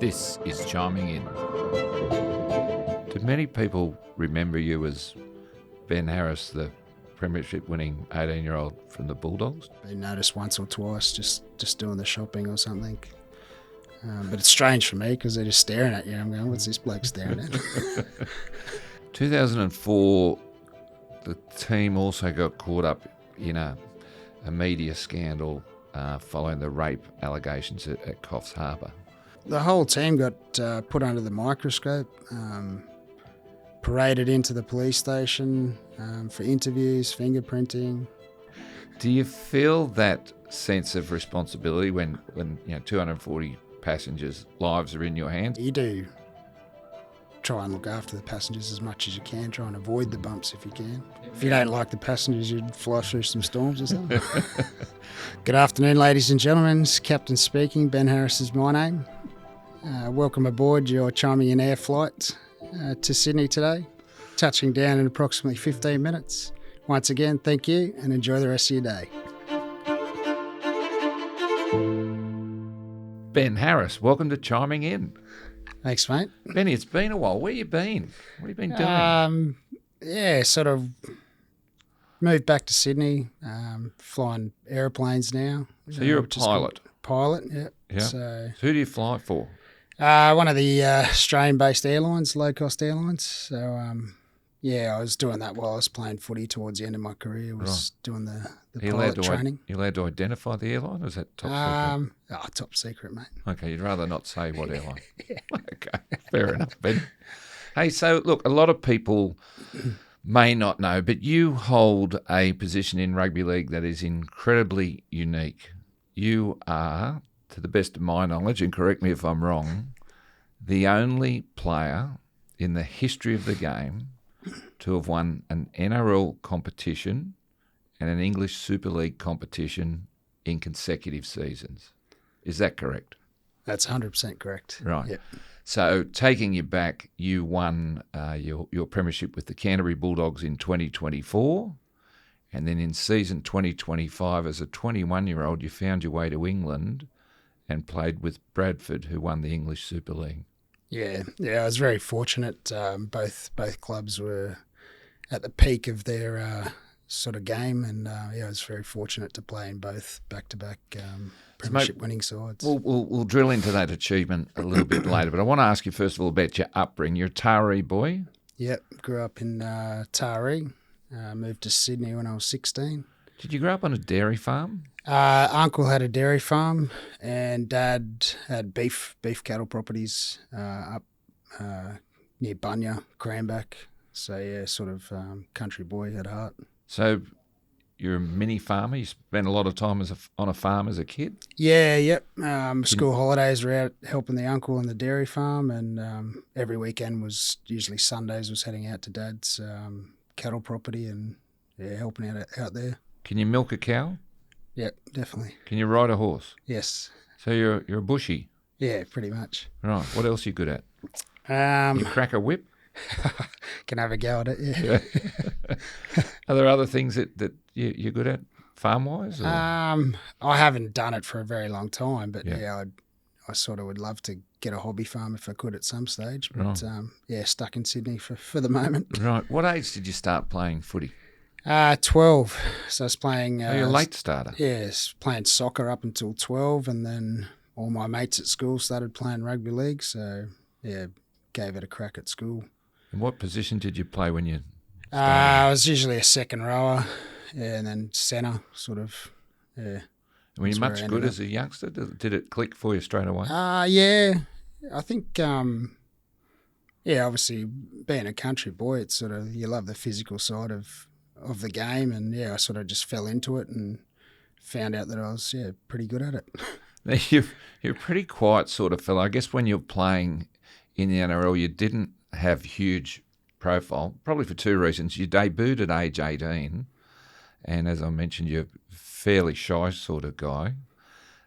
This is Chiming In. Do many people remember you as Ben Harris, the premiership winning 18-year-old from the Bulldogs? Been noticed once or twice just doing the shopping or something. But it's strange for me because they're just staring at you. I'm going, what's this bloke staring at? 2004, the team also got caught up in a media scandal following the rape allegations at Coffs Harbour. The whole team got put under the microscope, paraded into the police station for interviews, fingerprinting. Do you feel that sense of responsibility when 240 passengers' lives are in your hands? You do try and look after the passengers as much as you can, try and avoid the bumps if you can. If you don't like the passengers, you'd fly through some storms or something. Good afternoon, ladies and gentlemen. It's Captain speaking. Ben Harris is my name. Welcome aboard your Chiming In air flight to Sydney today, touching down in approximately 15 minutes. Once again, thank you and enjoy the rest of your day. Ben Harris, welcome to Chiming In. Thanks, mate. Benny, it's been a while. Where you been? What have you been doing? Sort of moved back to Sydney, flying aeroplanes now. So you're a pilot? Pilot, yeah. Yeah. So who do you fly for? one of the Australian-based airlines, low-cost airlines. So, I was doing that while I was playing footy towards the end of my career, was doing the pilot training. You allowed to identify the airline, or is that top secret? Top secret, mate. Okay, you'd rather not say what airline. Yeah. Okay, fair enough, Ben. Hey, so look, a lot of people may not know, but you hold a position in rugby league that is incredibly unique. You are, to the best of my knowledge, and correct me if I'm wrong, the only player in the history of the game to have won an NRL competition and an English Super League competition in consecutive seasons. Is that correct? That's 100% correct. Right. Yep. So taking you back, you won your premiership with the Canterbury Bulldogs in 2024, and then in season 2025 as a 21-year-old you found your way to England and played with Bradford, who won the English Super League. Yeah, I was very fortunate. Both clubs were at the peak of their sort of game, and I was very fortunate to play in both back-to-back premiership winning sides. We'll drill into that achievement a little bit later, but I want to ask you first of all about your upbringing. You're a Taree boy? Yep, grew up in Taree, moved to Sydney when I was 16. Did you grow up on a dairy farm? Uncle had a dairy farm, and Dad had beef cattle properties up near Bunya, Cranback. So yeah, sort of country boy at heart. So you're a mini farmer. You spent a lot of time on a farm as a kid. Yeah, yep. School holidays were out helping the uncle on the dairy farm, and every weekend was usually Sundays was heading out to Dad's cattle property and helping out there. Can you milk a cow? Yep, definitely. Can you ride a horse? Yes. So you're a bushie? Yeah, pretty much. Right. What else are you good at? You crack a whip? Can have a go at it, yeah. Are there other things that you're good at farm-wise? I haven't done it for a very long time, but I sort of would love to get a hobby farm if I could at some stage. But stuck in Sydney for the moment. Right. What age did you start playing footy? 12. So I was playing... you're a late starter. Yes, playing soccer up until 12, and then all my mates at school started playing rugby league, so gave it a crack at school. And what position did you play when you started? I was usually a second rower, and then centre, sort of, Were you much good as a youngster? Did it click for you straight away? Yeah. I think, obviously being a country boy, it's sort of, you love the physical side of the game, and I sort of just fell into it and found out that I was pretty good at it. Now, you're a pretty quiet sort of fellow. I guess when you're playing in the NRL, you didn't have huge profile, probably for two reasons. You debuted at age 18, and as I mentioned, you're a fairly shy sort of guy,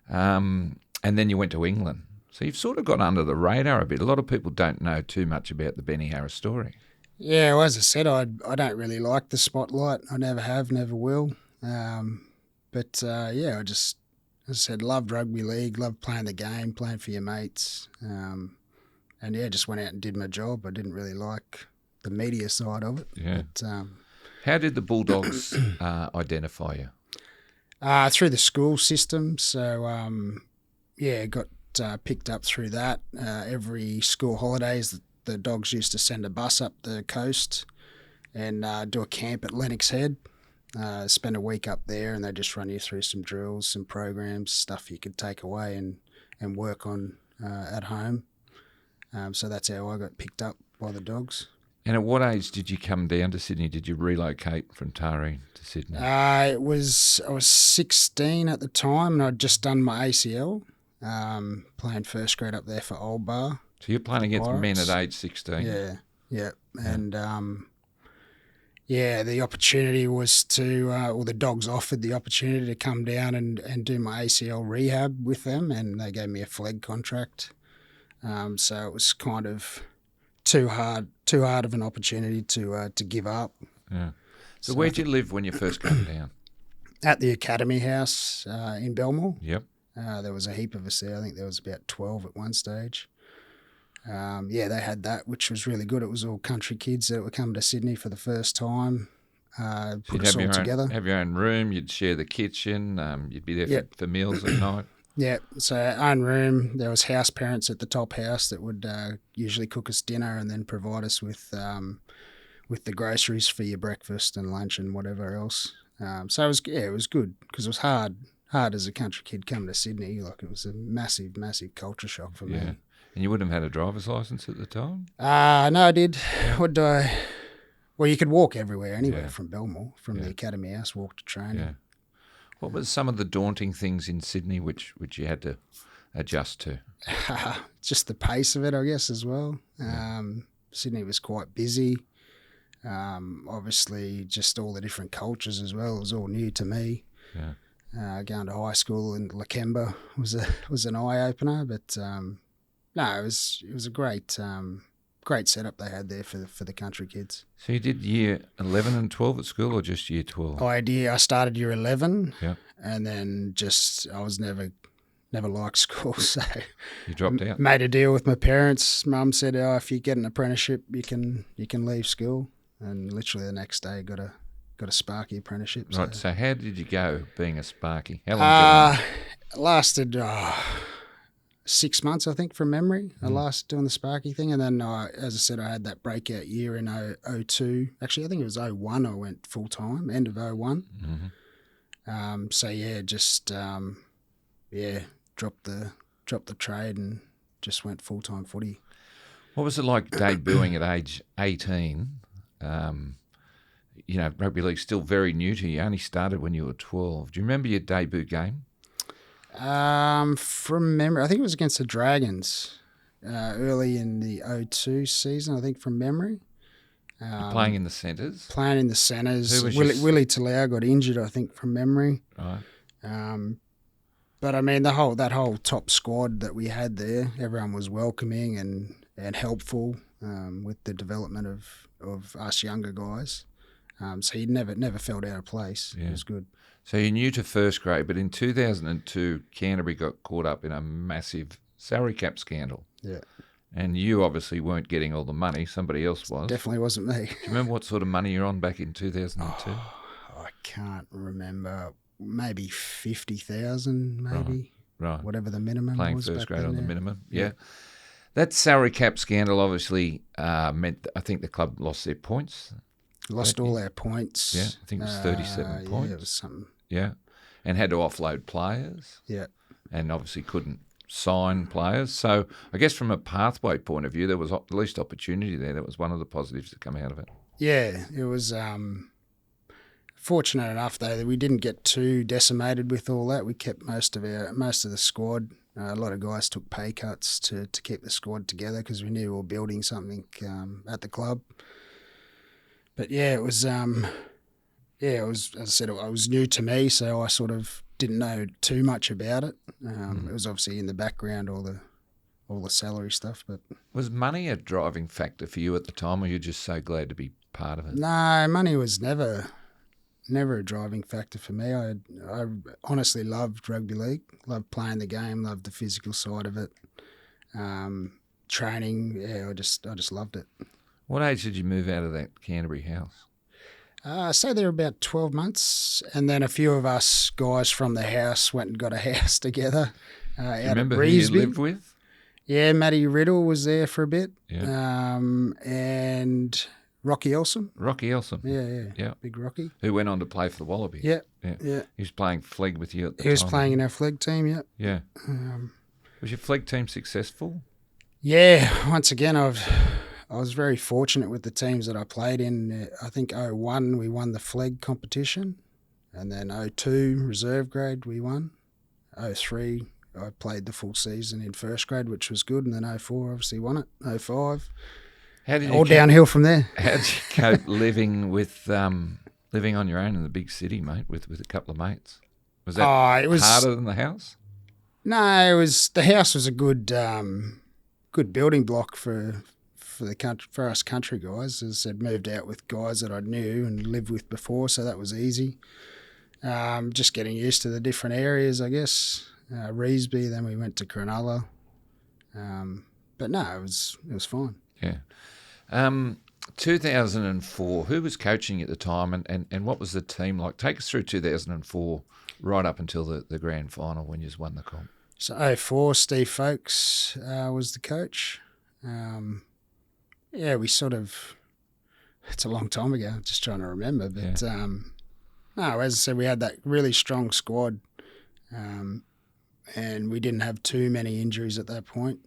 and then you went to England. So you've sort of got under the radar a bit. A lot of people don't know too much about the Benny Harris story. Yeah, well, as I said, I don't really like the spotlight. I never have, never will. I just as I said, loved rugby league, loved playing the game, playing for your mates. And yeah, just went out and did my job. I didn't really like the media side of it. Yeah. But, how did the Bulldogs identify you? through the school system. So, got picked up through that. Every school holidays, the Dogs used to send a bus up the coast and do a camp at Lennox Head. Spend a week up there, and they just run you through some drills, some programs, stuff you could take away and work on at home. So that's how I got picked up by the Dogs. And at what age did you come down to Sydney? Did you relocate from Taree to Sydney? I was 16 at the time, and I'd just done my ACL, playing first grade up there for Old Bar. So you're playing against Pirates. men at age 16? Yeah. And the opportunity was to, the Dogs offered the opportunity to come down and do my ACL rehab with them, and they gave me a flag contract. So it was kind of too hard of an opportunity to give up. Yeah. So where'd you live when you first came down? At the Academy House in Belmore. Yep. There was a heap of us there. I think there was about 12 at one stage. They had that, which was really good. It was all country kids that were coming to Sydney for the first time. Put us all together. Have your own room. You'd share the kitchen. You'd be there for meals at night. Yeah, so own room. There was house parents at the top house that would usually cook us dinner and then provide us with the groceries for your breakfast and lunch and whatever else. So it was good because it was hard as a country kid coming to Sydney. Like, it was a massive, massive culture shock for me. And you wouldn't have had a driver's license at the time? No, I did. What did I? Well, you could walk everywhere anyway from Belmore, from the Academy House, walk to training. Yeah. What were some of the daunting things in Sydney which you had to adjust to? Just the pace of it, I guess, as well. Sydney was quite busy. Obviously, just all the different cultures as well. It was all new to me. Yeah. Going to high school in Lakemba was an eye opener, but it was a great setup they had there for the country kids. So you did year 11 and 12 at school, or just year 12? I started year 11, yeah, and then I was never liked school, so you dropped out. Made a deal with my parents. Mum said, "Oh, if you get an apprenticeship, you can leave school." And literally the next day, got a Sparky apprenticeship. Right. So how did you go being a Sparky? How long did it lasted 6 months, I think, from memory. I lasted doing the Sparky thing, and then as I said, I had that breakout year in 02. Actually, I think it was 01. I went full time, end of 01. Dropped the trade and just went full time footy. What was it like debuting at age 18? Rugby league's still very new to you. You only started when you were 12. Do you remember your debut game? From memory, I think it was against the Dragons early in the 02 season, I think, from memory. Playing in the centres? Playing in the centres. Willie Talau got injured, I think, from memory. Right. But, I mean, that whole top squad that we had there, everyone was welcoming and helpful with the development of us younger guys. So you never felt out of place. Yeah. It was good. So you're new to first grade, but in 2002, Canterbury got caught up in a massive salary cap scandal. Yeah. And you obviously weren't getting all the money. Somebody else was. Definitely wasn't me. Do you remember what sort of money you're on back in 2002? I can't remember. Maybe 50,000, maybe. Right. Whatever the minimum Playing was. Playing first grade on the minimum, yeah. That salary cap scandal obviously meant I think the club lost their points. Lost all our points. Yeah, I think it was 37 points. Yeah, it was something. Yeah, and had to offload players. Yeah. And obviously couldn't sign players. So I guess from a pathway point of view, there was at least opportunity there. That was one of the positives that come out of it. Yeah, it was fortunate enough, though, that we didn't get too decimated with all that. We kept most of the squad. A lot of guys took pay cuts to keep the squad together because we knew we were building something at the club. But it was, as I said, it was new to me, so I sort of didn't know too much about it. It was obviously in the background, all the salary stuff. But was money a driving factor for you at the time, or were you just so glad to be part of it? No, money was never never a driving factor for me. I honestly loved rugby league, loved playing the game, loved the physical side of it. Training, I just loved it. What age did you move out of that Canterbury house? I stayed there about 12 months, and then a few of us guys from the house went and got a house together. Do you out remember at who you Reesby. lived with? Yeah, Matty Riddle was there for a bit. Yeah. And Rocky Elsom. Rocky Elsom. Yeah. Big Rocky. Who went on to play for the Wallabies. Yeah. He was playing flag with you at the time. He was playing in our flag team, yeah. Yeah. Was your flag team successful? Yeah, once again, I was very fortunate with the teams that I played in. I think 01 we won the flag competition, and then 02 reserve grade we won. 03 I played the full season in first grade, which was good, and then 04 obviously won it. 05, all downhill from there. How did you cope living on your own in the big city, mate, with a couple of mates? Was that harder than the house? No, the house was a good building block for the country, for us country guys. As I said, moved out with guys that I knew and lived with before, so that was easy. Just getting used to the different areas, I guess. Reesby, then we went to Cronulla. But no, it was fine. Yeah. 2004, who was coaching at the time, and what was the team like? Take us through 2004 right up until the grand final when you won the comp. So 04, Steve Folkes was the coach. We sort of, it's a long time ago, I'm just trying to remember. But no, as I said, we had that really strong squad, and we didn't have too many injuries at that point.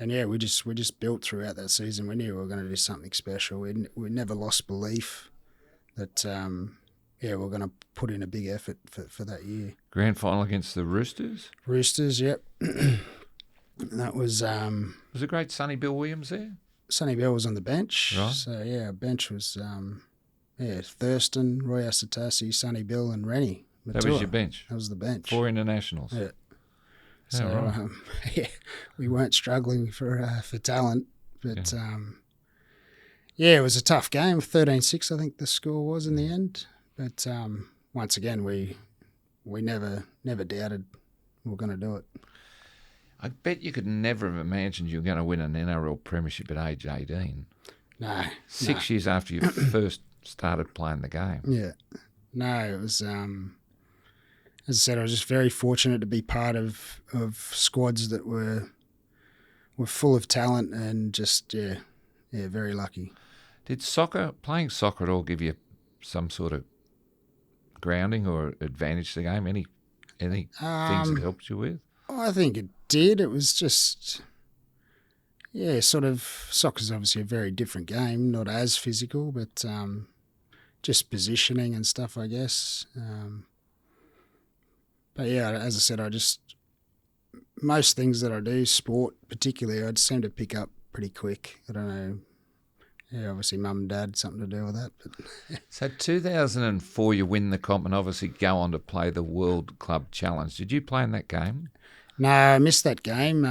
We just built throughout that season. We knew we were going to do something special. We never lost belief that we're going to put in a big effort for that year. Grand final against the Roosters? Roosters, yep. That was... was it great Sonny Bill Williams there? Sonny Bill was on the bench. Right. So, our bench was Thurston, Roy Asatasi, Sonny Bill and Rennie. That was your bench? That was the bench. 4 internationals? Yeah. So, right. We weren't struggling for talent, but it was a tough game. 13-6, I think the score was in the end. But once again, we never doubted we were going to do it. I bet you could never have imagined you were going to win an NRL premiership at age 18. No. 6 years after you first started playing the game. Yeah. No, it was... as I said, I was just very fortunate to be part of squads that were full of talent and just, very lucky. Did playing soccer at all give you some sort of grounding or advantage to the game? Any things it helped you with? I think it did. It was just, sort of, soccer's obviously a very different game, not as physical, but just positioning and stuff, I guess. But as I said, most things that I do, sport particularly, I seem to pick up pretty quick. I don't know. Yeah, obviously mum and dad had something to do with that. But So 2004, you win the comp and obviously go on to play the World Club Challenge. Did you play in that game? No, I missed that game.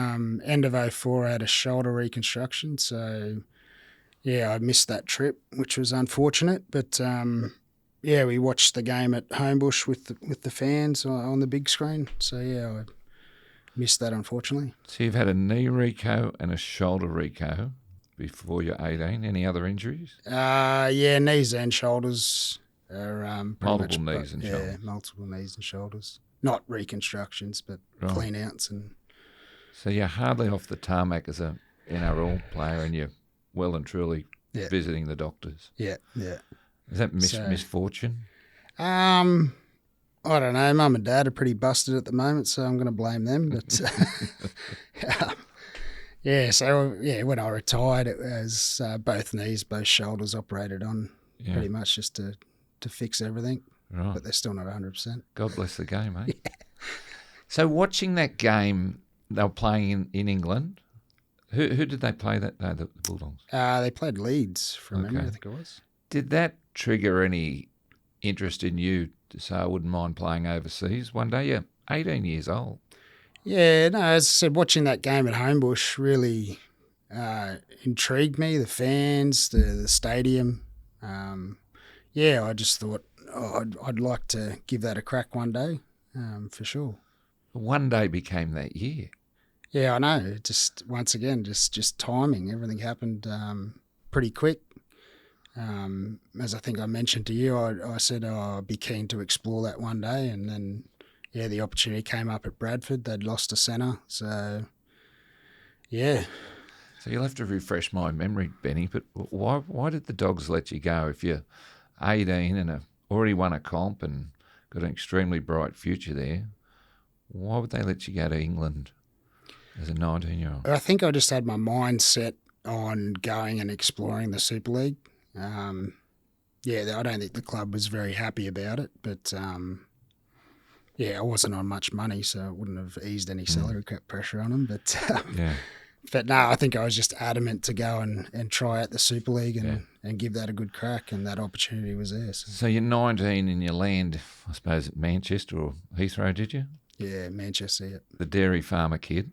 End of 04, I had a shoulder reconstruction. So, I missed that trip, which was unfortunate. But, we watched the game at Homebush with the fans on the big screen. So, I missed that, unfortunately. So you've had a knee reco and a shoulder reco before you're 18. Any other injuries? Knees and shoulders are multiple knees and shoulders. Yeah, multiple knees and shoulders. Not reconstructions, but clean outs. And so you're hardly off the tarmac as an NRL player, and you're well and truly visiting the doctors. Yeah. Is that misfortune? I don't know. Mum and Dad are pretty busted at the moment, so I'm going to blame them. But when I retired, it was both knees, both shoulders operated on, pretty much just to fix everything. Right. But they're still not 100%. God bless the game, eh? Yeah. So watching that game, they were playing in England. Who did they play that day, the Bulldogs? They played Leeds from memory, I think it was. Did that trigger any interest in you to say, I wouldn't mind playing overseas one day? You're 18 years old. Yeah, no, as I said, watching that game at Homebush really intrigued me, the fans, the stadium. yeah, I just thought I'd like to give that a crack one day, for sure. One day became that year. Yeah, I know. Just once again, just timing. Everything happened pretty quick. As I think I mentioned to you, I said I'd be keen to explore that one day, and then yeah, the opportunity came up at Bradford. They'd lost a centre, so yeah. So you'll have to refresh my memory, Benny. But why did the Dogs let you go if you're 18 and have already won a comp and got an extremely bright future there? Why would they let you go to England as a 19-year-old? I think I just had my mind set on going and exploring the Super League. Yeah, I don't think the club was very happy about it, but yeah, I wasn't on much money, so it wouldn't have eased any salary cap pressure on them. But Yeah. but no, I think I was just adamant to go and try out the Super League and give that a good crack, and that opportunity was there. So. So you're 19 and you land, I suppose, at Manchester or Heathrow, did you? Yeah, Manchester. Yeah. The dairy farmer kid.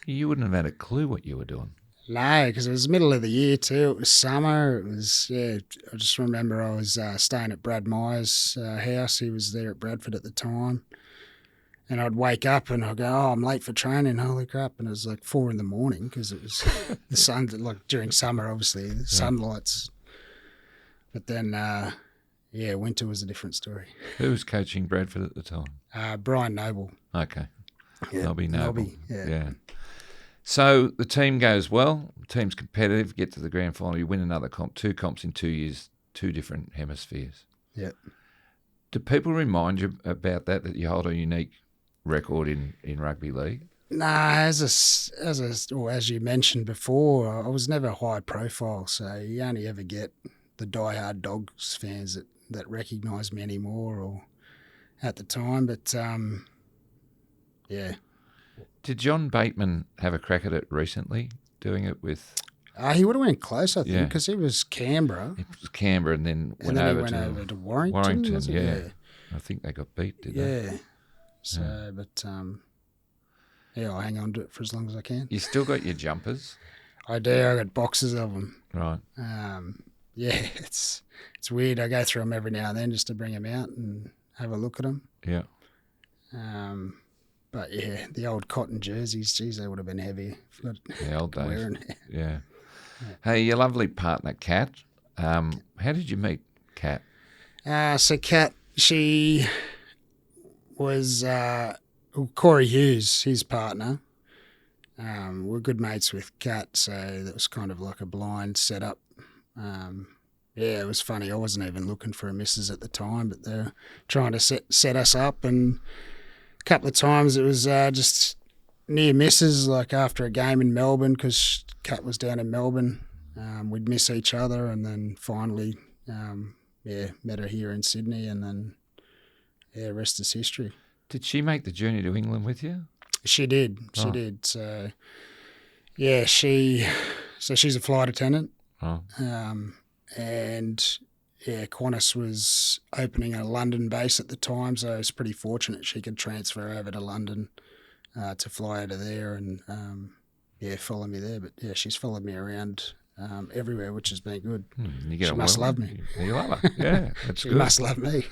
You wouldn't have had a clue what you were doing. No, because it was middle of the year too. It was summer. It was, yeah, I just remember I was staying at Brad Meyer's house. He was there at Bradford at the time. And I'd wake up and I'd go, oh, I'm late for training. Holy crap. And it was like 4 a.m. because it was the sun, like during summer, obviously, the sunlights. But then, yeah, winter was a different story. Who was coaching Bradford at the time? Brian Noble. Okay. Yeah, Nobby Noble. Nobby, yeah. So the team goes well. The team's competitive. Get to the grand final. You win another comp. 2 comps in 2 years. 2 different hemispheres. Yeah. Do people remind you about that you hold a unique record in rugby league? Nah, as you mentioned before, I was never high profile, so you only ever get the diehard Dogs fans that recognise me anymore, or at the time. But yeah. Did John Bateman have a crack at it recently, doing it with? He would have went close, I think, Yeah. because he was Canberra. It was Canberra and then And then he went over to Warrington. Was it? yeah. I think they got beat, did they? Yeah. So, but yeah, I'll hang on to it for as long as I can. You still got your jumpers? I do. I got boxes of them. Right. Yeah, it's weird. I go through them every now and then just to bring them out and have a look at them. Yeah. But yeah, the old cotton jerseys, geez, they would have been heavy. The old days. Wearing. Yeah. Hey, your lovely partner, Kat. How did you meet Kat? So Kat, she was Corey Hughes, his partner. We're good mates with Kat, so that was kind of like a blind setup. Yeah, it was funny. I wasn't even looking for a missus at the time, but they're trying to set us up, and a couple of times it was just near misses, like after a game in Melbourne, because Kat was down in Melbourne. We'd miss each other, and then finally, met her here in Sydney, and then, yeah, rest is history. Did she make the journey to England with you? She did. She did. So, yeah, she's a flight attendant. Oh. And yeah, Qantas was opening a London base at the time, so I was pretty fortunate she could transfer over to London to fly out of there and follow me there. But yeah, she's followed me around everywhere, which has been good. You she must love me. You love her. Yeah, that's she good. must love me.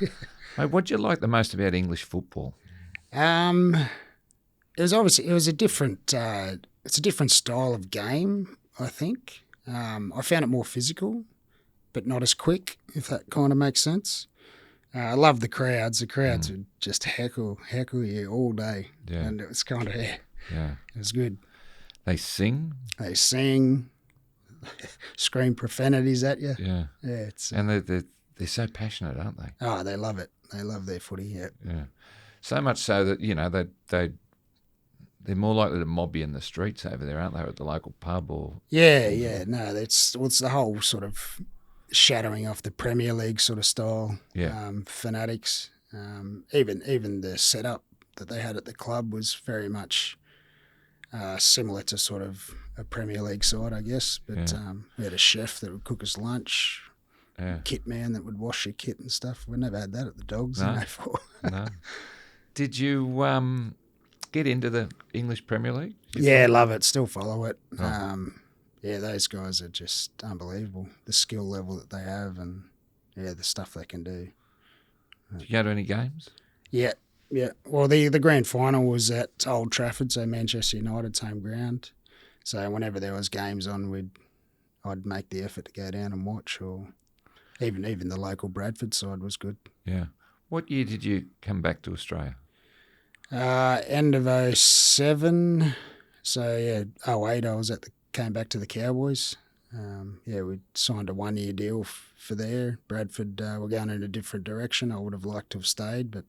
Mate, what do you like the most about English football? It was a different it's a different style of game, I think. I found it more physical, but not as quick, if that kind of makes sense. I love the crowds. The crowds would just heckle you all day. Yeah. And it was kind of, it was good. They sing? They sing, scream profanities at you. Yeah. Yeah. It's, and they're so passionate, aren't they? Oh, they love it. They love their footy, yeah. Yeah. So much so that, you know, they're more likely to mob you in the streets over there, aren't they, at the local pub or... Yeah. No, it's the whole sort of shadowing off the Premier League sort of style. Yeah. Fanatics. Even the setup that they had at the club was very much similar to sort of a Premier League side, I guess. But we had a chef that would cook us lunch. Yeah. Kit man that would wash your kit and stuff. We never had that at the Dogs. No. No. No. Did you get into the English Premier League? Yeah, love it. Still follow it. Oh. Yeah, those guys are just unbelievable. The skill level that they have, and the stuff they can do. Did you go to any games? Yeah. Well, the grand final was at Old Trafford, so Manchester United's home ground. So whenever there was games on, I'd make the effort to go down and watch, or even the local Bradford side was good. Yeah. What year did you come back to Australia? End of '07. So yeah, '08 came back to the Cowboys. We signed a 1-year deal for there. Bradford were going in a different direction. I would have liked to have stayed, but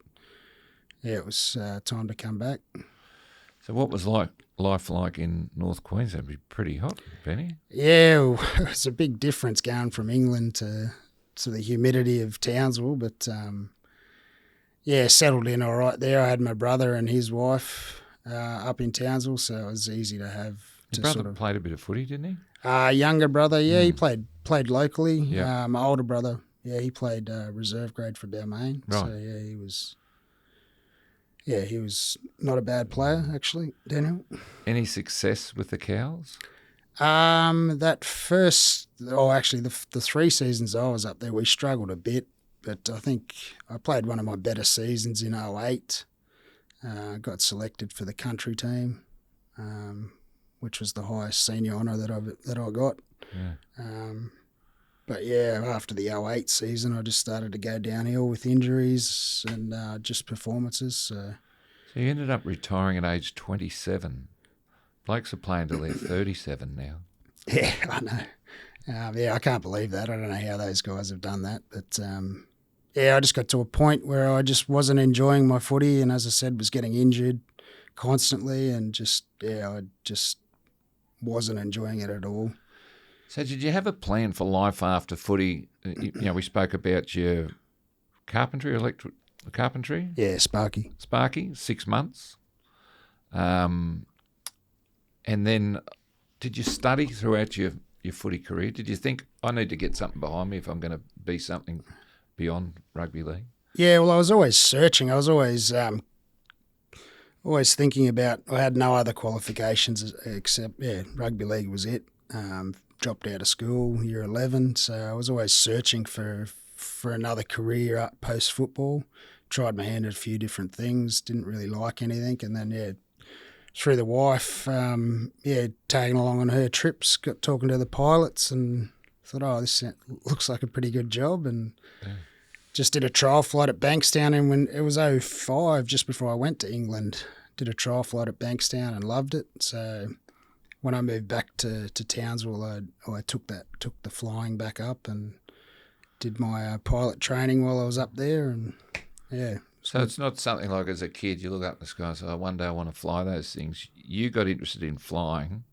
yeah, it was time to come back. So what was life like in North Queensland? It'd be pretty hot, Benny. Yeah, it's a big difference going from England to the humidity of Townsville, but settled in all right there. I had my brother and his wife up in Townsville, so it was easy to have. Your brother played a bit of footy, didn't he? Younger brother, he played locally. Yeah. My older brother, he played reserve grade for Balmain. Right. So he was not a bad player actually, Daniel. Any success with the Cows? The 3 seasons I was up there, we struggled a bit, but I think I played one of my better seasons in '08. Got selected for the country team, which was the highest senior honour that I got. Yeah. But yeah, after the '08 season, I just started to go downhill with injuries and just performances. So you ended up retiring at age 27. Blokes are playing till they're 37 now. Yeah, I know. I can't believe that. I don't know how those guys have done that. But I just got to a point where I just wasn't enjoying my footy, and as I said, was getting injured constantly, and I just wasn't enjoying it at all. So did you have a plan for life after footy? We spoke about your carpentry. Yeah, Sparky, 6 months. And then did you study throughout your footy career? Did you think, I need to get something behind me if I'm going to be something beyond rugby league? Yeah, well, I was always searching. I was always thinking about, I had no other qualifications except, rugby league was it. Dropped out of school, year 11, so I was always searching for another career post-football. Tried my hand at a few different things, didn't really like anything, and then, through the wife, tagging along on her trips, got talking to the pilots and thought, this looks like a pretty good job, and just did a trial flight at Bankstown, and when it was '05, just before I went to England, did a trial flight at Bankstown and loved it. So when I moved back to Townsville, I took the flying back up and did my pilot training while I was up there, and So it's not something like as a kid you look up in the sky and say, one day I want to fly those things. You got interested in flying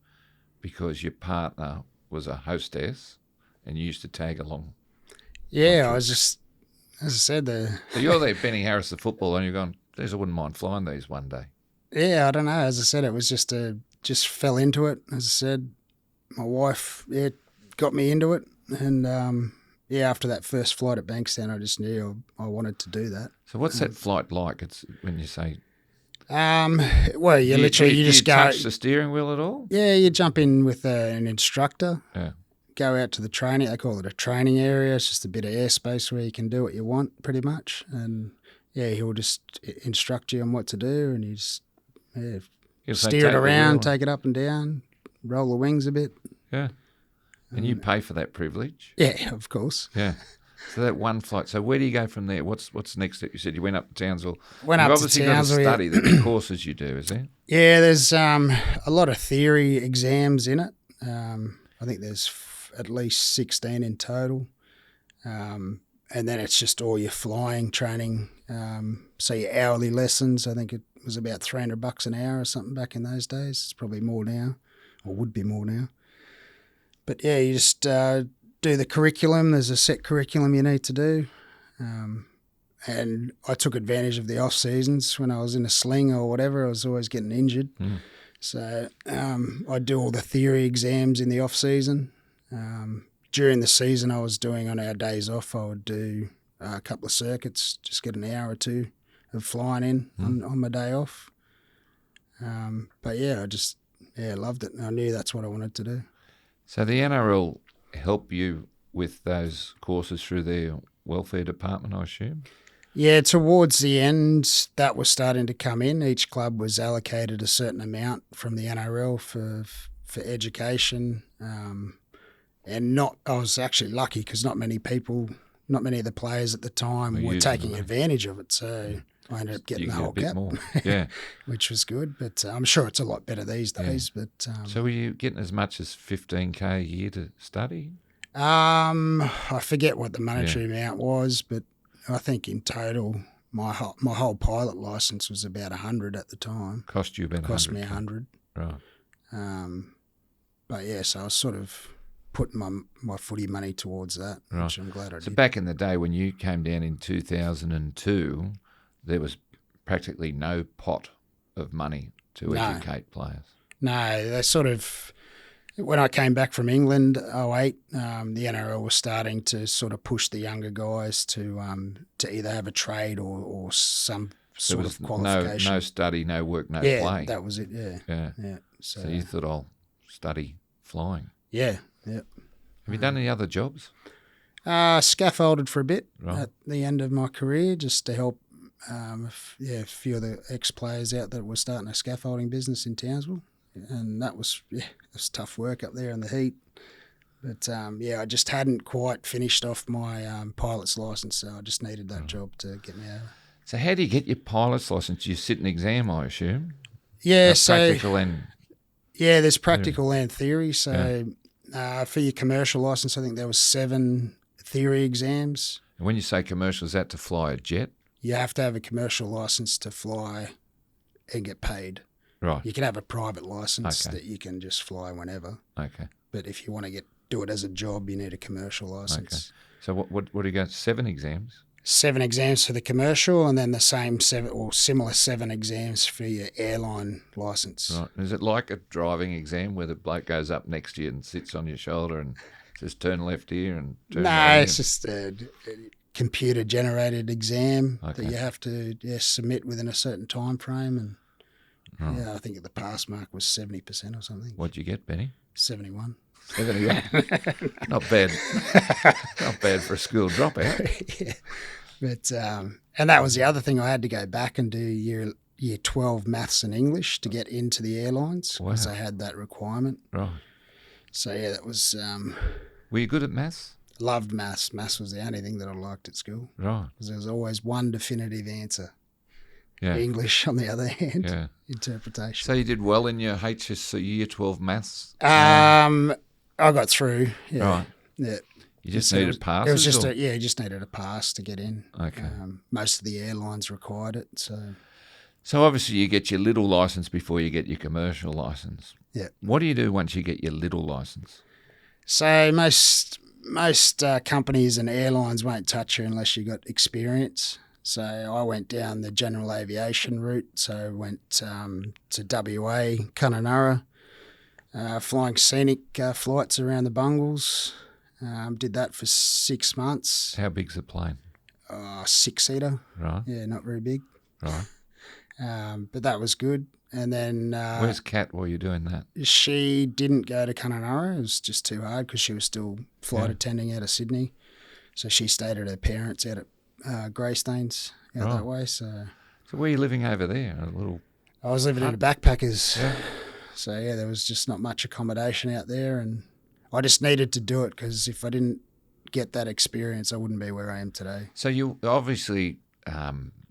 because your partner was a hostess and you used to tag along. Yeah, I was just, as I said, So you're there, Benny Harris, the footballer, and you're going, I wouldn't mind flying these one day. Yeah, I don't know. As I said, it was just fell into it. As I said, my wife got me into it, and after that first flight at Bankstown, I just knew I wanted to do that. So what's that flight like? It's when you say... Well, you just go... touch the steering wheel at all? Yeah, you jump in with an instructor. Yeah. Go out to the training. They call it a training area. It's just a bit of airspace where you can do what you want, pretty much. And he'll just instruct you on what to do, and you just steer it around, take it up and down, roll the wings a bit. Yeah. And you pay for that privilege? Yeah, of course. Yeah. So that one flight. So where do you go from there? What's the next step? You said you went up to Townsville. You've obviously got to study the courses you do, is there? Yeah, there's a lot of theory exams in it. I think there's at least 16 in total. And then it's just all your flying training. So your hourly lessons, I think it was about $300 an hour or something back in those days. It's probably more now, or would be more now. But yeah, you just do the curriculum. There's a set curriculum you need to do. And I took advantage of the off seasons when I was in a sling or whatever. I was always getting injured. So I do all the theory exams in the off season. During the season I was doing on our days off, I would do a couple of circuits, just get an hour or two of flying in on my day off. But yeah, I just loved it, and I knew that's what I wanted to do. So the NRL help you with those courses through their welfare department, I assume? Yeah, towards the end, that was starting to come in. Each club was allocated a certain amount from the NRL for education, and I was actually lucky because not many of the players at the time were taking advantage of it. So I ended up getting the whole cap, yeah, which was good. But I'm sure it's a lot better these days. Yeah. But so were you getting as much as $15,000 a year to study? I forget what the monetary amount was, but I think in total, my whole pilot license was about 100 at the time. Cost you about 100? Cost me 100. Right. But yeah, so I was sort of putting my footy money towards that, which I'm glad I did. So back in the day when you came down in 2002, there was practically no pot of money to educate players. No, they sort of... When I came back from England, 2008, the NRL was starting to sort of push the younger guys to either have a trade or some sort of qualification. No study, no work, no play. Yeah, that was it. Yeah. So you thought, I'll study flying. Yeah. Have you done any other jobs? Scaffolded for a bit at the end of my career, just to help a few of the ex-players out that were starting a scaffolding business in Townsville. And that was tough work up there in the heat. But, I just hadn't quite finished off my pilot's licence, so I just needed that job to get me over. So how do you get your pilot's licence? You sit an exam, I assume? Yeah, practical and... Yeah, there's practical and theory. So for your commercial licence, I think there was 7 theory exams. And when you say commercial, is that to fly a jet? You have to have a commercial licence to fly and get paid. Right. You can have a private licence that you can just fly whenever. Okay. But if you want to do it as a job, you need a commercial licence. Okay. So what do you got? 7 exams? 7 exams for the commercial, and then the same 7 or similar 7 exams for your airline licence. Right. Is it like a driving exam where the bloke goes up next to you and sits on your shoulder and says turn left here and turn right here? It's just a computer-generated exam that you have to submit within a certain time frame. And I think the pass mark was 70% or something. What'd you get, Benny? 71. 71. Not bad. Not bad for a school dropout. Yeah. But and that was the other thing. I had to go back and do year 12 maths and English to get into the airlines because I had that requirement. Right. So that was. Were you good at maths? Loved maths. Maths was the only thing that I liked at school. Right. Because there was always one definitive answer. Yeah. English, on the other hand, interpretation. So you did well in your HSC year 12 maths? I got through. Yeah. Right. Yeah. You just needed passes? It was just you just needed a pass to get in. Okay. Most of the airlines required it. So obviously you get your little licence before you get your commercial licence. Yeah. What do you do once you get your little licence? So most companies and airlines won't touch you unless you got experience. So I went down the general aviation route. So I went to WA, Kununurra, flying scenic flights around the Bungles. Did that for 6 months. How big's the plane? 6-seater. Right. Yeah, not very big. Right. But that was good. And then... Where's Kat while you're doing that? She didn't go to Kununurra. It was just too hard because she was still flight attending out of Sydney. So she stayed at her parents out at Greystanes out that way. So where are you living over there? I was living in a backpackers. Yeah. So there was just not much accommodation out there, and I just needed to do it because if I didn't get that experience, I wouldn't be where I am today. So you obviously,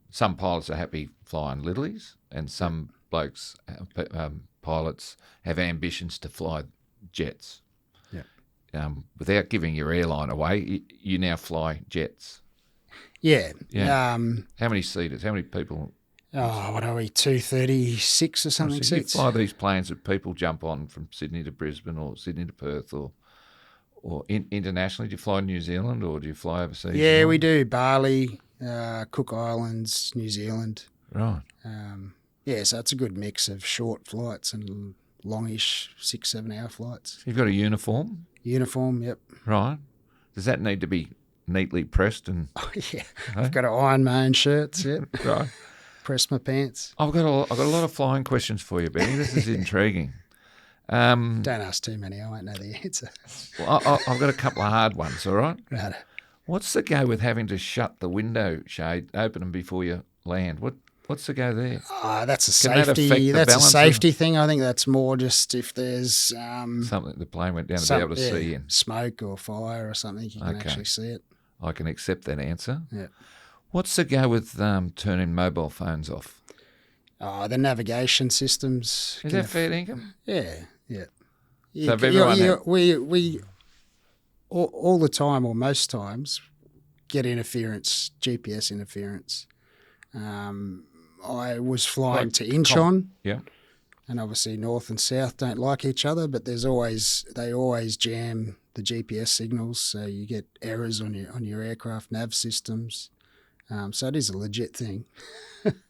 some pilots are happy flying littlies, and some blokes, pilots, have ambitions to fly jets. Yeah. Without giving your airline away, you now fly jets. Yeah. How many seaters? How many people? What are we, 236 or something? So you fly these planes that people jump on from Sydney to Brisbane or Sydney to Perth or internationally? Do you fly New Zealand or do you fly overseas? Yeah, we do. Bali, Cook Islands, New Zealand. Right. So it's a good mix of short flights and longish 6-7 hour flights. You've got a uniform? Uniform, yep. Right. Does that need to be neatly pressed? And I've got to iron my own shirts, yep. Right. Press my pants. I've got a lot of flying questions for you, Benny. This is intriguing. Don't ask too many. I won't know the answer. Well, I've got a couple of hard ones, all right? Right. What's the go with having to shut the window shade, open them before you land? What's the go there? That's a Can that affect safety. the That's a balance safety thing. I think that's more just if there's Something the plane went down to be able to see in. smoke or fire or something, you can actually see it. I can accept that answer. Yeah. What's the go with turning mobile phones off? The navigation systems. Is that fair income? Yeah. So if everyone we all the time or most times get interference, GPS interference. I was flying to Incheon. Yeah. And obviously north and south don't like each other, but they always jam the GPS signals, so you get errors on your aircraft nav systems. So it is a legit thing.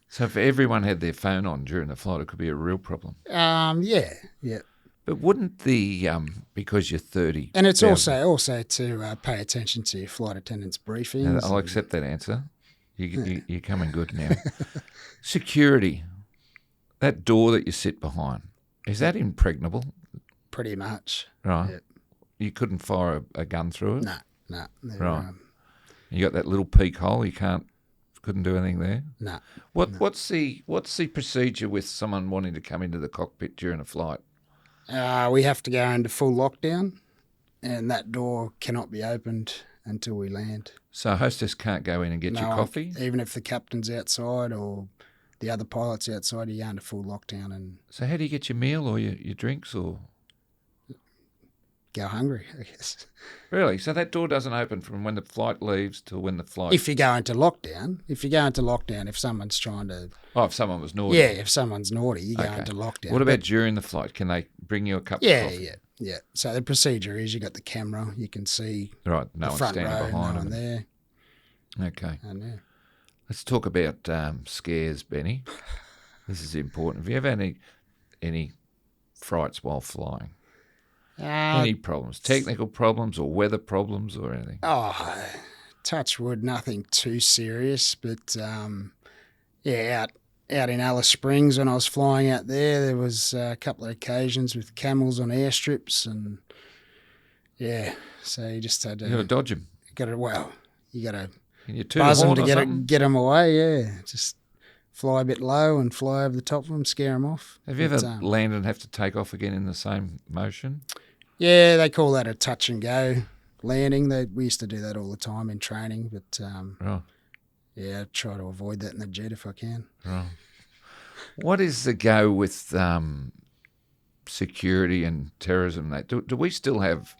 So if everyone had their phone on during the flight, it could be a real problem. Yeah. But wouldn't the because you're 30, and it's also to pay attention to your flight attendant's briefings. I'll accept that answer. You're coming good now. Security, that door that you sit behind, is that impregnable? Pretty much. Right. Yep. You couldn't fire a gun through it? No. Right. You got that little peak hole. You couldn't do anything there. No. What's the procedure with someone wanting to come into the cockpit during a flight? We have to go into full lockdown, and that door cannot be opened until we land. So a hostess can't go in and get your coffee? Even if the captain's outside or the other pilot's outside, you go into full lockdown and. So how do you get your meal or your drinks or? Go hungry, I guess. Really? So that door doesn't open from when the flight leaves till when the flight... If you go into lockdown, if someone's trying to... Oh, if someone was naughty. Yeah, if someone's naughty, you go into lockdown. What about during the flight? Can they bring you a cup of coffee? Yeah. So the procedure is you got the camera, you can see no the one front standing row, behind no one them. there. Okay. Let's talk about scares, Benny. This is important. Have you ever had any frights while flying? Any problems? Technical problems or weather problems or anything? Oh, touch wood, nothing too serious. But, out in Alice Springs when I was flying out there was a couple of occasions with camels on airstrips and, so you just had to... You got to dodge them. You got to buzz them to get them away, Just fly a bit low and fly over the top of them, scare them off. Have you ever landed and have to take off again in the same motion? Yeah, they call that a touch and go landing. We used to do that all the time in training, but I try to avoid that in the jet if I can. Right. What is the go with security and terrorism? Do we still have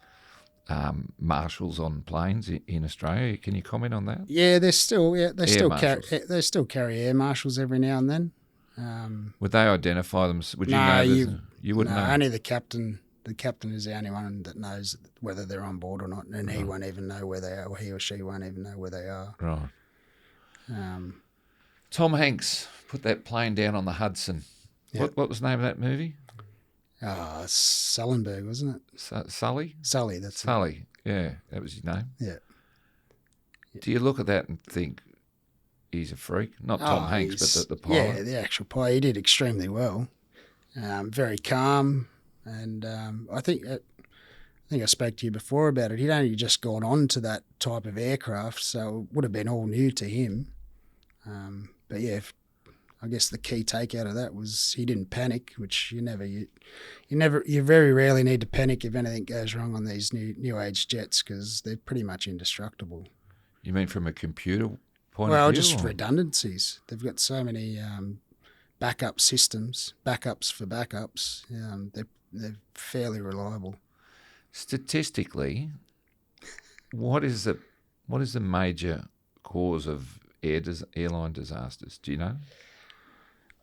marshals on planes in Australia? Can you comment on that? Yeah, they still carry air marshals every now and then. Would they identify them? Would you know? You wouldn't know. Only the captain. The captain is the only one that knows whether they're on board or not, and he won't even know where they are, or he or she won't even know where they are. Right. Tom Hanks put that plane down on the Hudson. Yep. What was the name of that movie? Sullenberg, wasn't it? Sully? Sully, that's Sully. Yeah, that was his name. Yeah. Do you look at that and think he's a freak? Not Tom Hanks, but the pilot. Yeah, the actual pilot. He did extremely well. Very calm. And I think I spoke to you before about it. He'd only just gone on to that type of aircraft, so it would have been all new to him. But I guess the key take out of that was he didn't panic, which you very rarely need to panic if anything goes wrong on these new age jets because they're pretty much indestructible. You mean from a computer point of view? Well, just redundancies. They've got so many backup systems, backups for backups. They're fairly reliable. Statistically, what is the major cause of airline disasters? Do you know?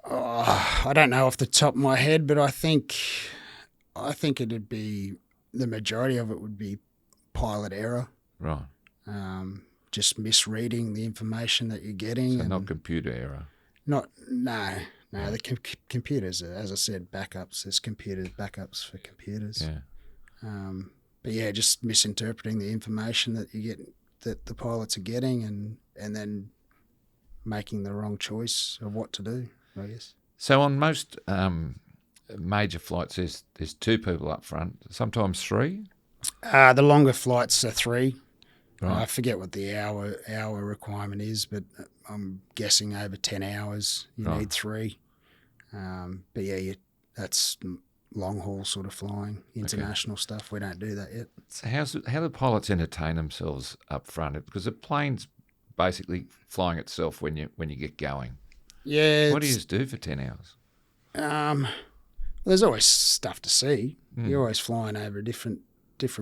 I don't know off the top of my head, but I think it'd be the majority of it would be pilot error. Right. Just misreading the information that you're getting. So not computer error. No, the computers are, as I said, backups. There's backups for computers. Yeah. But just misinterpreting the information that you get, that the pilots are getting, and then making the wrong choice of what to do, I guess. So on most major flights, there's two people up front, sometimes three? The longer flights are three. Right. I forget what the hour requirement is, but I'm guessing over 10 hours you Right. need 3. But yeah, that's long haul sort of flying, international stuff. We don't do that yet. So how do pilots entertain themselves up front? Because the plane's basically flying itself when you get going. Yeah. What do you just do for 10 hours? There's always stuff to see. Mm. You're always flying over different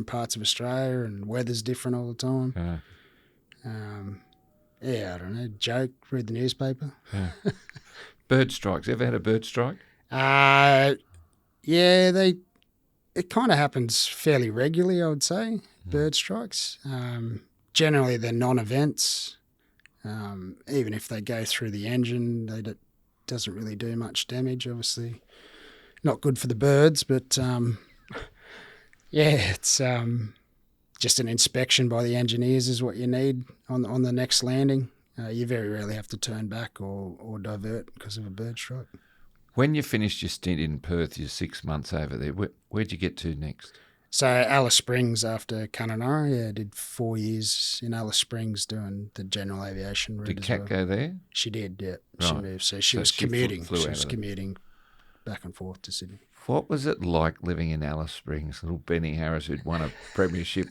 parts of Australia, and weather's different all the time. Yeah. I don't know. Joke, read the newspaper. Yeah. Bird strikes. Ever had a bird strike? Yeah, it kind of happens fairly regularly, I would say. Bird strikes. Generally, they're non-events. Even if they go through the engine, doesn't really do much damage. Obviously, not good for the birds, but it's just an inspection by the engineers is what you need on the next landing. You very rarely have to turn back or divert because of a bird strike. When you finished your stint in Perth, your 6 months over there, where'd you get to next? So Alice Springs after Canterbury, I did 4 years in Alice Springs doing the general aviation route. Did as Kat well. go there? She did, yeah. Right. She moved. So she was she commuting. flew She out was of there. commuting back and forth to Sydney. What was it like living in Alice Springs? Little Benny Harris, who'd won a premiership,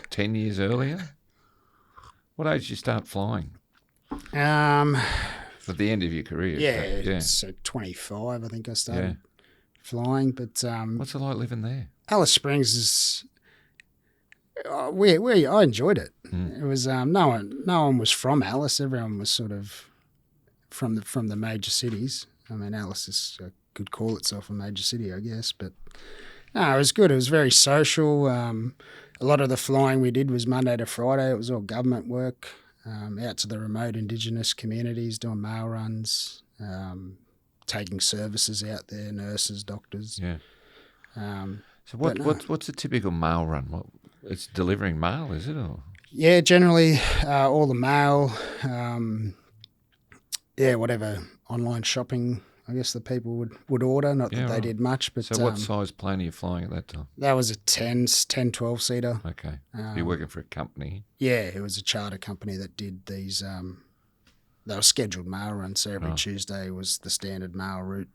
10 years earlier? What age did you start flying? At the end of your career? Yeah. So 25, I think I started flying. But what's it like living there? Alice Springs is I enjoyed it. It was no one was from Alice. Everyone was sort of from the major cities. I mean, Alice could call itself a major city, I guess. But no, it was good. It was very social. A lot of the flying we did was Monday to Friday. It was all government work. Out to the remote Indigenous communities, doing mail runs, taking services out there, nurses, doctors. Yeah. So what's a typical mail run? It's delivering mail, is it? Or? Yeah, generally all the mail, whatever online shopping, I guess the people would order. Not that they did much. But so what size plane are you flying at that time? That was a 10, 12-seater. Okay. You're working for a company? Yeah, it was a charter company that did these. They were scheduled mail runs, so every Tuesday was the standard mail route.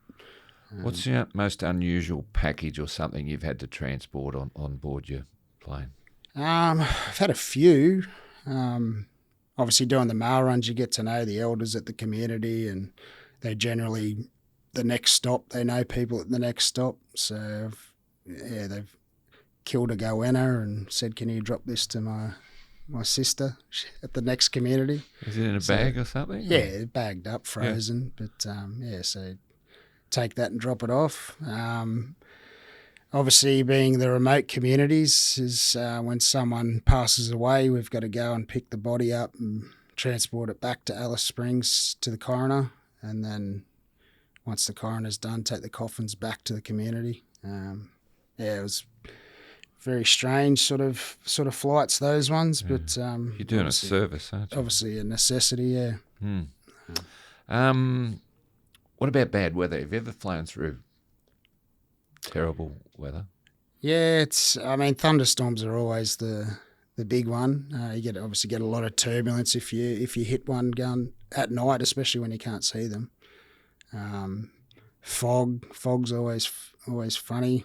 What's your most unusual package or something you've had to transport on board your plane? I've had a few. Obviously, doing the mail runs, you get to know the elders at the community, and they generally, the next stop, they know people at the next stop. So, they've killed a goanna and said, "Can you drop this to my sister at the next community?" Is it in a bag or something? Yeah, bagged up, frozen. Yeah. But, so take that and drop it off. Obviously, being the remote communities is when someone passes away, we've got to go and pick the body up and transport it back to Alice Springs to the coroner. And then once the coroner's done, take the coffins back to the community. It was very strange sort of flights, those ones. Yeah. But you're doing a service, aren't you? Obviously a necessity, yeah. What about bad weather? Have you ever flown through terrible weather? Yeah, thunderstorms are always the big one. You obviously get a lot of turbulence if you hit one going at night, especially when you can't see them. Fog's always funny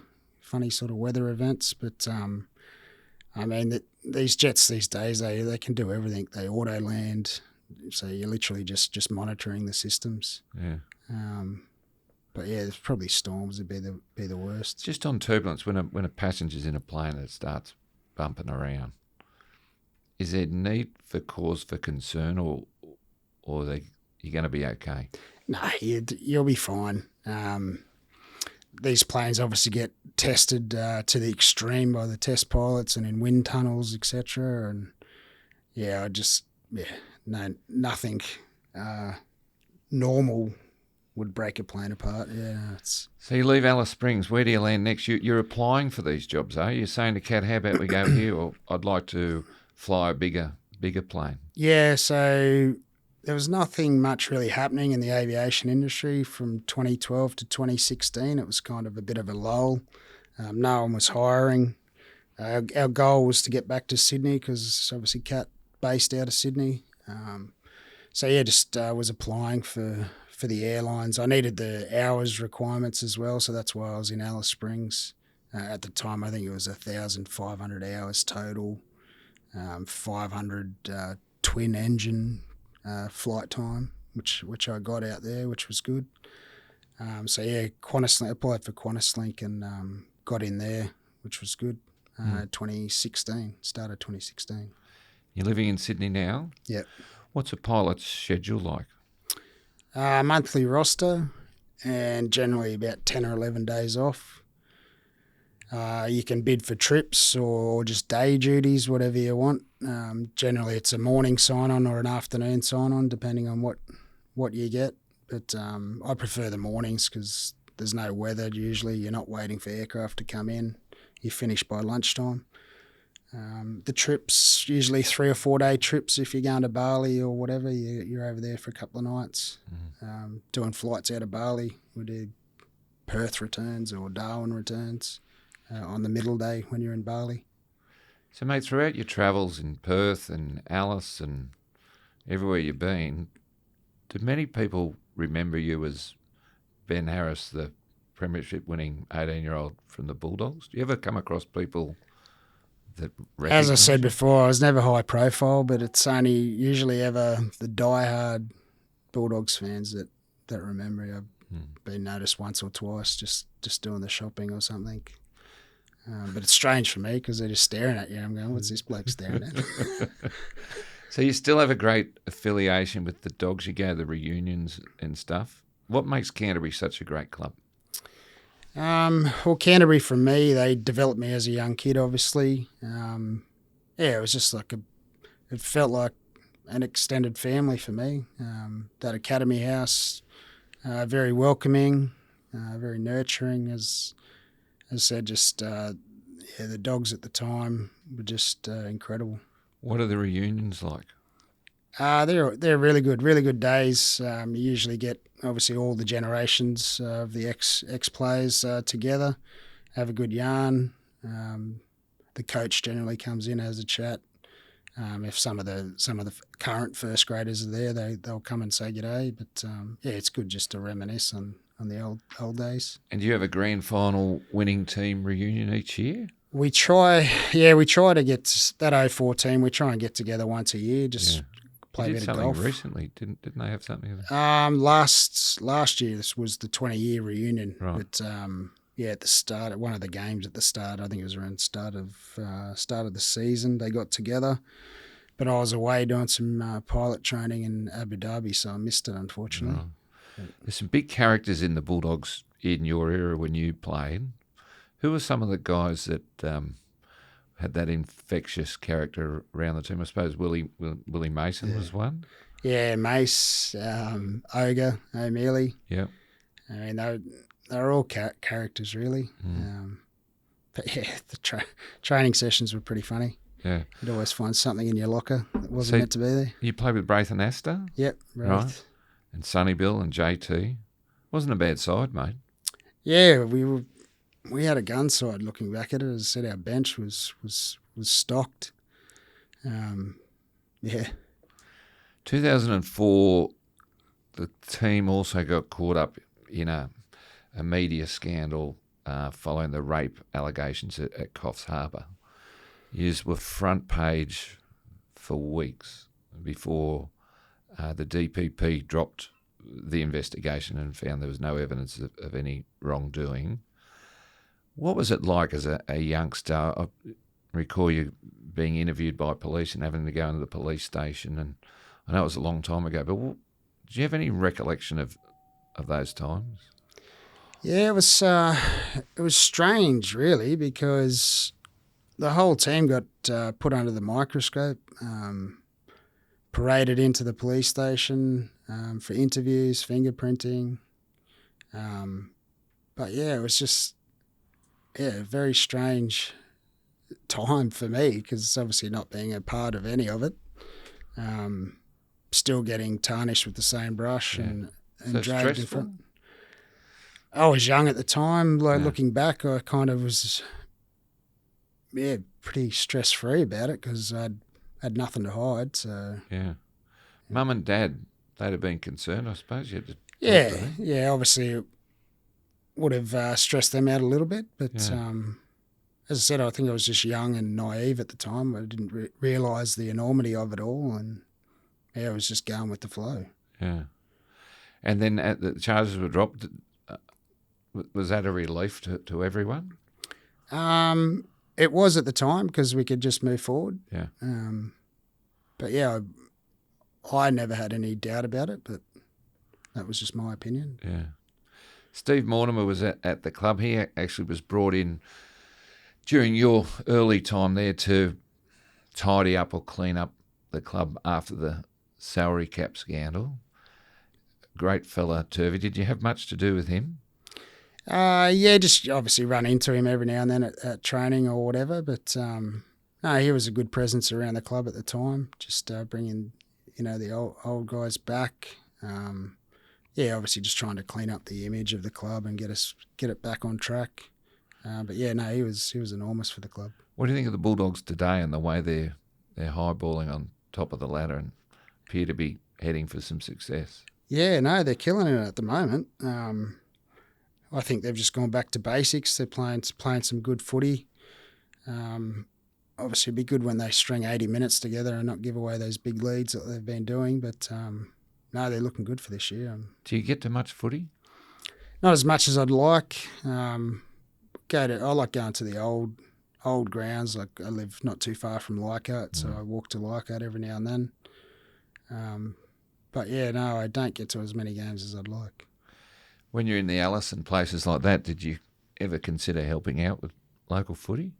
sort of weather events. But these jets these days they can do everything. They auto land, so you're literally just monitoring the systems. Yeah. But yeah, there's probably storms would be the worst. Just on turbulence, when a passenger's in a plane that starts bumping around, is there cause for concern, or you're going to be okay? No, you'll be fine. These planes obviously get tested to the extreme by the test pilots and in wind tunnels, etc. And nothing normal would break a plane apart. Yeah. So you leave Alice Springs. Where do you land next? You're applying for these jobs, are you? You're saying to Kat, how about we go here? Or I'd like to fly a bigger plane. Yeah, so there was nothing much really happening in the aviation industry from 2012 to 2016. It was kind of a bit of a lull. No one was hiring. Our goal was to get back to Sydney because obviously Cat based out of Sydney. Just was applying for the airlines. I needed the hours requirements as well, so that's why I was in Alice Springs. At the time, I think it was 1,500 hours total, 500 twin engine flight time, which I got out there, which was good. Qantas, applied for QantasLink and got in there, which was good. 2016, started 2016. You're living in Sydney now? Yep. What's a pilot's schedule like? Monthly roster and generally about 10 or 11 days off. You can bid for trips or just day duties, whatever you want. Generally, it's a morning sign-on or an afternoon sign-on, depending on what you get. But I prefer the mornings because there's no weather usually. You're not waiting for aircraft to come in. You finish by lunchtime. The trips, usually 3 or 4 day trips if you're going to Bali or whatever. You're over there for a couple of nights. Doing flights out of Bali. We do Perth returns or Darwin returns on the middle day when you're in Bali. So, mate, throughout your travels in Perth and Alice and everywhere you've been, do many people remember you as Ben Harris, the premiership winning 18-year-old from the Bulldogs? Do you ever come across people that As I said before, I was never high profile, but it's only usually ever the diehard Bulldogs fans that remember me. I've been noticed once or twice just doing the shopping or something. But it's strange for me because they're just staring at you. I'm going, what's this bloke staring at? So you still have a great affiliation with the Dogs. You go to the reunions and stuff. What makes Canterbury such a great club? Well, Canterbury, for me, they developed me as a young kid, obviously. It was just like it felt like an extended family for me. That academy house, very welcoming, very nurturing, as said, just, the Dogs at the time were just incrediole. What are the reunions like? They're really good days. You usually get obviously all the generations of the ex players together, have a good yarn. The coach generally comes in, has a chat. If some of the current first graders are there, they'll come and say g'day. But it's good just to reminisce on the old days. And do you have a grand final winning team reunion each year? We try to get that 014. We try and get together once a year, play a bit of golf. Recently, didn't they have something? Last year this was the 20-year reunion. Right. But at the start, one of the games at the start, I think it was around start of the season, they got together. But I was away doing some pilot training in Abu Dhabi, so I missed it, unfortunately. Right. There's some big characters in the Bulldogs in your era when you played. Who were some of the guys that had that infectious character around the team? I suppose Willie Mason was one. Yeah, Mace, Ogre, O'Mealy. Yeah. I mean, they were all characters, really. But the training sessions were pretty funny. Yeah. You'd always find something in your locker that wasn't meant to be there. You played with Braith and Astor? Yep, right. And Sonny Bill and JT. Wasn't a bad side, mate. Yeah, we had a gun side looking back at it. As I said, our bench was stocked. 2004, the team also got caught up in a media scandal following the rape allegations at Coffs Harbour. You were front page for weeks before the DPP dropped the investigation and found there was no evidence of any wrongdoing. What was it like as a youngster? I recall you being interviewed by police and having to go into the police station, and I know it was a long time ago, but do you have any recollection of those times? Yeah, it was strange, really, because the whole team got put under the microscope, paraded into the police station for interviews, fingerprinting. But yeah, it was just a very strange time for me because obviously not being a part of any of it, still getting tarnished with the same brush and dragged in front. I was young at the time. Looking back, I kind of was pretty stress-free about it because I had nothing to hide. So Yeah. Mum and Dad, they'd have been concerned, I suppose. You had to talk to them. yeah. Obviously, it would have stressed them out a little bit. But as I said, I think I was just young and naive at the time. I didn't realise the enormity of it all, and I was just going with the flow. Yeah. And then the charges were dropped. Was that a relief to everyone? It was at the time because we could just move forward. Yeah. But yeah, I never had any doubt about it, but that was just my opinion. Yeah. Steve Mortimer was at the club. He actually was brought in during your early time there to tidy up or clean up the club after the salary cap scandal. Great fella, Turvey. Did you have much to do with him? Yeah, just obviously run into him every now and then at training or whatever. But no, he was a good presence around the club at the time. Just bringing the old guys back. Obviously just trying to clean up the image of the club and get it back on track. But yeah, no, he was enormous for the club. What do you think of the Bulldogs today and the way they're highballing on top of the ladder and appear to be heading for some success? Yeah, no, they're killing it at the moment. I think they've just gone back to basics. They're playing some good footy. Obviously, it'd be good when they string 80 minutes together and not give away those big leads that they've been doing. But no, they're looking good for this year. Do you get to much footy? Not as much as I'd like. I like going to the old grounds. Like I live not too far from Leichhardt, so I walk to Leichhardt every now and then. But yeah, no, I don't get to as many games as I'd like. When you're in the Alice and places like that, did you ever consider helping out with local footy?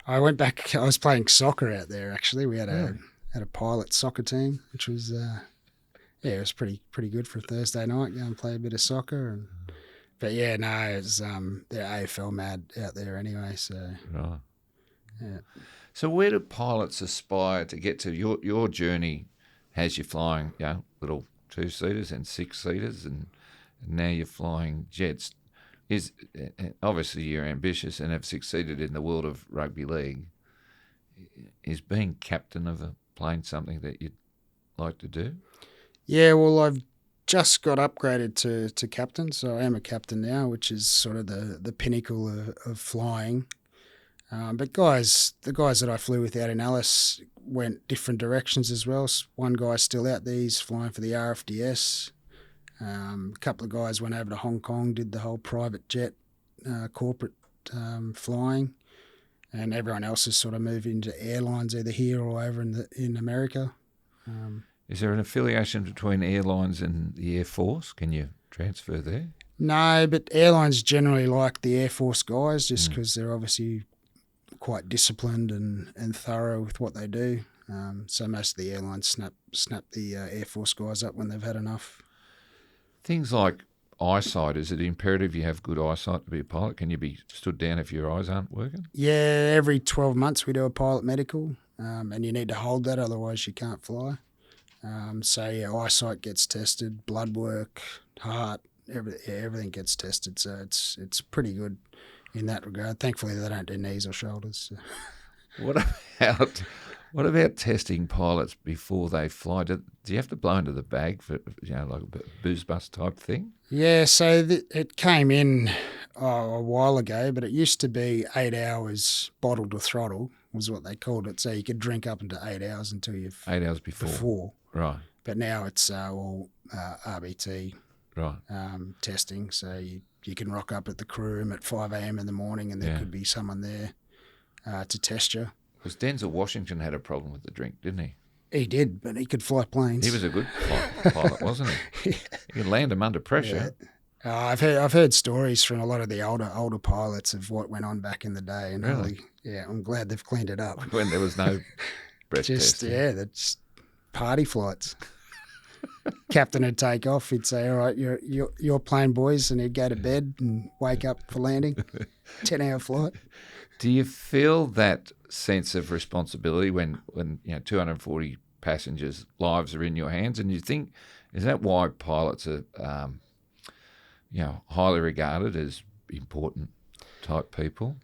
I went back. I was playing soccer out there. Actually, we had a pilot soccer team, which was it was pretty good for a Thursday night. Go and play a bit of soccer. But yeah, no, it's they're AFL mad out there anyway. So right. Yeah. So where do pilots aspire to get to? Your journey has you flying, little 2-seaters and 6-seaters, and now you're flying jets. Obviously you're ambitious and have succeeded in the world of rugby league. Is being captain of a plane something that you'd like to do? Yeah, well, I've just got upgraded to captain, so I am a captain now, which is sort of the pinnacle of flying. But the guys that I flew with out in Alice went different directions as well. One guy's still out there, he's flying for the RFDS. A couple of guys went over to Hong Kong, did the whole private jet corporate flying, and everyone else has sort of moved into airlines either here or over in America. Is there an affiliation between airlines and the Air Force? Can you transfer there? No, but airlines generally like the Air Force guys just because they're obviously quite disciplined and thorough with what they do. So most of the airlines snap the Air Force guys up when they've had enough. Things like eyesight, is it imperative you have good eyesight to be a pilot? Can you be stood down if your eyes aren't working? Yeah, every 12 months we do a pilot medical, and you need to hold that, otherwise you can't fly. Eyesight gets tested, blood work, heart, everything gets tested. So it's pretty good in that regard. Thankfully, they don't do knees or shoulders. So. What about testing pilots before they fly? Do you have to blow into the bag for like a booze bust type thing? Yeah, so it came in a while ago, but it used to be 8 hours bottled to throttle was what they called it. So you could drink up into 8 hours until you've 8 hours before. Right. But now it's all RBT testing. So you can rock up at the crew room at 5 a.m. in the morning and there could be someone there to test you. Because Denzel Washington had a problem with the drink, didn't he? He did, but he could fly planes. He was a good pilot, wasn't he? He could land them under pressure. Yeah. I've heard stories from a lot of the older pilots of what went on back in the day, and really, I'm glad they've cleaned it up. When there was no breath testing. That's party flights. Captain would take off. He'd say, "All right, you're plane, boys," and he'd go to bed and wake up for landing. 10-hour flight. Do you feel that sense of responsibility when 240 passengers' lives are in your hands, and you think, is that why pilots are highly regarded as important type people?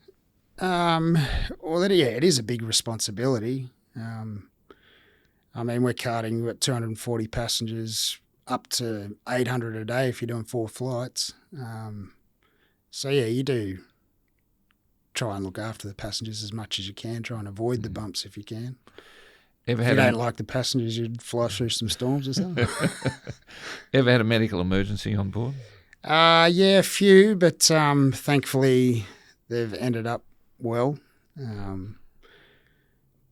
It is a big responsibility. We're carting 240 passengers up to 800 a day if you're doing 4 flights. You do try and look after the passengers as much as you can, try and avoid the bumps if you can. If you don't like the passengers, you'd fly through some storms or something. Ever had a medical emergency on board? A few, but thankfully they've ended up well.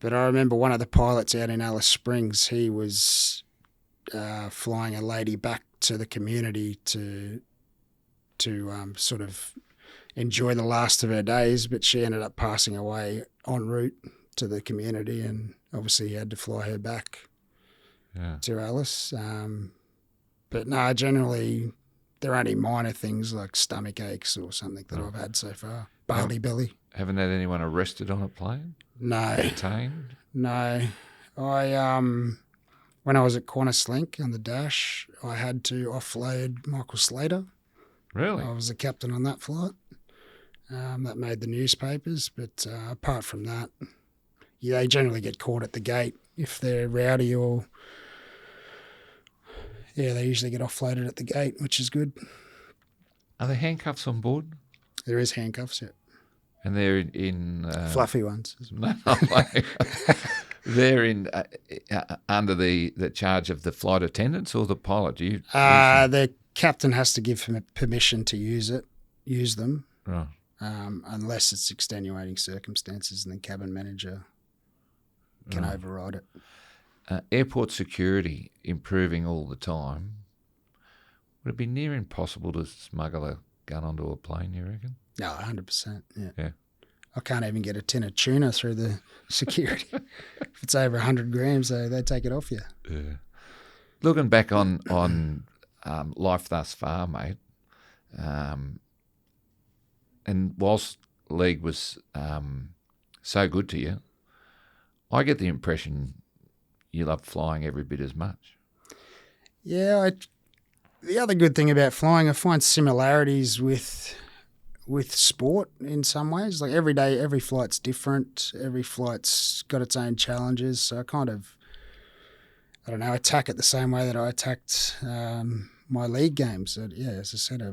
But I remember one of the pilots out in Alice Springs, he was flying a lady back to the community to sort of enjoy the last of her days, but she ended up passing away en route to the community, and obviously he had to fly her back to Alice. But no, generally they're only minor things like stomach aches or something that I've had so far. Barley belly. Haven't had anyone arrested on a plane? No. Detained? No. When I was at Qantas on the dash, I had to offload Michael Slater. Really? I was the captain on that flight. That made the newspapers, but apart from that, they generally get caught at the gate if they're rowdy or... they usually get offloaded at the gate, which is good. Are there handcuffs on board? There is handcuffs, yeah. And they're in fluffy ones. No, they're in under the charge of the flight attendants or the pilot. Do you? The captain has to give him permission to use them, right? Unless it's extenuating circumstances, and the cabin manager can override it. Airport security improving all the time. Would it be near impossible to smuggle a gun onto a plane, you reckon? No, 100%. Yeah. I can't even get a tin of tuna through the security. If it's over 100 grams, they take it off you. Yeah. Looking back on life thus far, mate, and whilst league was so good to you, I get the impression you love flying every bit as much. Yeah, the other good thing about flying, I find similarities with sport in some ways. Like every day, every flight's different. Every flight's got its own challenges. So I kind of, attack it the same way that I attacked my league games. So, as I said, I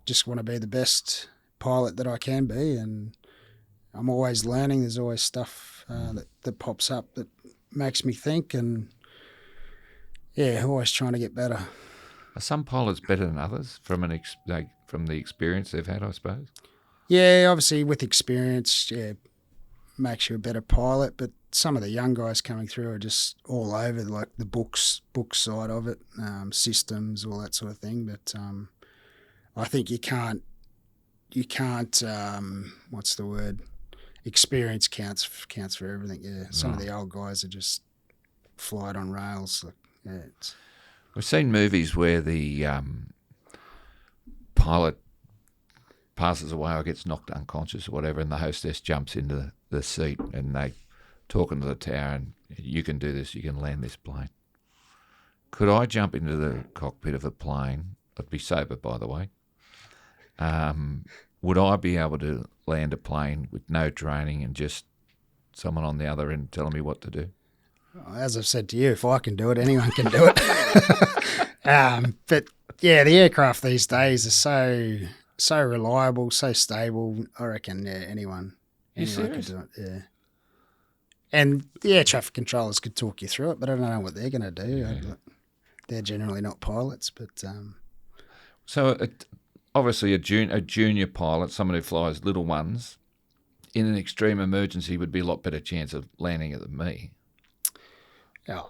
just want to be the best pilot that I can be, and I'm always learning. There's always stuff that pops up that makes me think, and always trying to get better. Are some pilots better than others from the experience they've had, I suppose? Yeah, obviously with experience, makes you a better pilot. But some of the young guys coming through are just all over, like the book side of it, systems, all that sort of thing. But I think you can't. What's the word? Experience counts for everything. Yeah, some of the old guys are just flight on rails. We've seen movies where the pilot passes away or gets knocked unconscious or whatever, and the hostess jumps into the seat and they talking to the tower, and you can do this, you can land this plane. Could I jump into the cockpit of a plane? I'd be sober, by the way. Would I be able to land a plane with no training and just someone on the other end telling me what to do? As I've said to you, if I can do it, anyone can do it. But the aircraft these days are so reliable, so stable. I reckon anyone can do it. Yeah. And the air traffic controllers could talk you through it, but I don't know what they're going to do. Yeah. They're generally not pilots, but so obviously a junior pilot, someone who flies little ones, in an extreme emergency would be a lot better chance of landing it than me. Oh,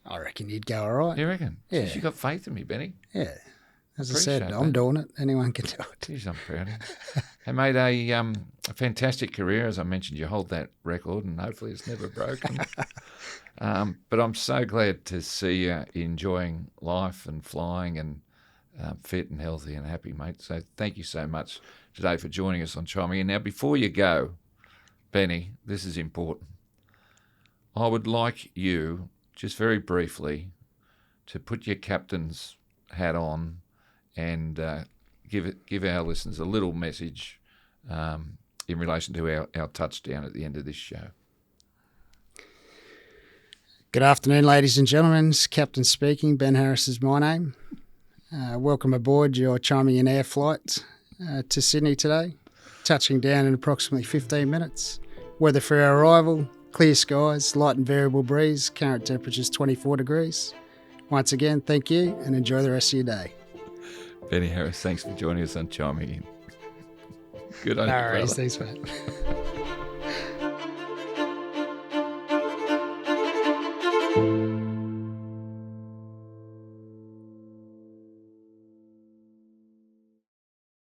I reckon you'd go all right. You reckon? Yeah. You got faith in me, Benny. Yeah. As I said, I'm doing it. Anyone can do it. Jeez, I'm proud of you. Hey, mate, a fantastic career. As I mentioned, you hold that record, and hopefully it's never broken. But I'm so glad to see you enjoying life and flying and fit and healthy and happy, mate. So thank you so much today for joining us on Chiming In. Now, before you go, Benny, this is important. I would like you, just very briefly, to put your captain's hat on and give our listeners a little message in relation to our touchdown at the end of this show. Good afternoon, ladies and gentlemen. It's Captain speaking. Ben Harris is my name. Welcome aboard your Chiming in air flight to Sydney today. Touching down in approximately 15 minutes. Weather for our arrival, clear skies, light and variable breeze, current temperatures 24 degrees. Once again, thank you and enjoy the rest of your day. Benny Harris, thanks for joining us on Chiming In. Good on you, No worries, brother. thanks, mate.